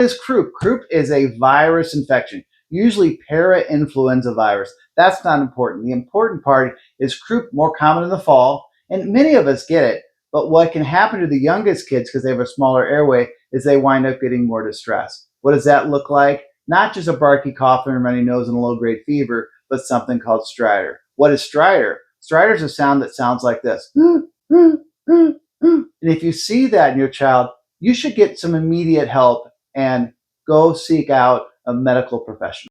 Is croup? Croup is a virus infection, usually para-influenza virus. That's not important. The important part is croup, more common in the fall, and many of us get it. But what can happen to the youngest kids because they have a smaller airway is they wind up getting more distress. What does that look like? Not just a barky cough and a runny nose and a low-grade fever, but something called stridor. What is stridor? Stridor is a sound that sounds like this. And if you see that in your child, you should get some immediate help and go seek out a medical professional.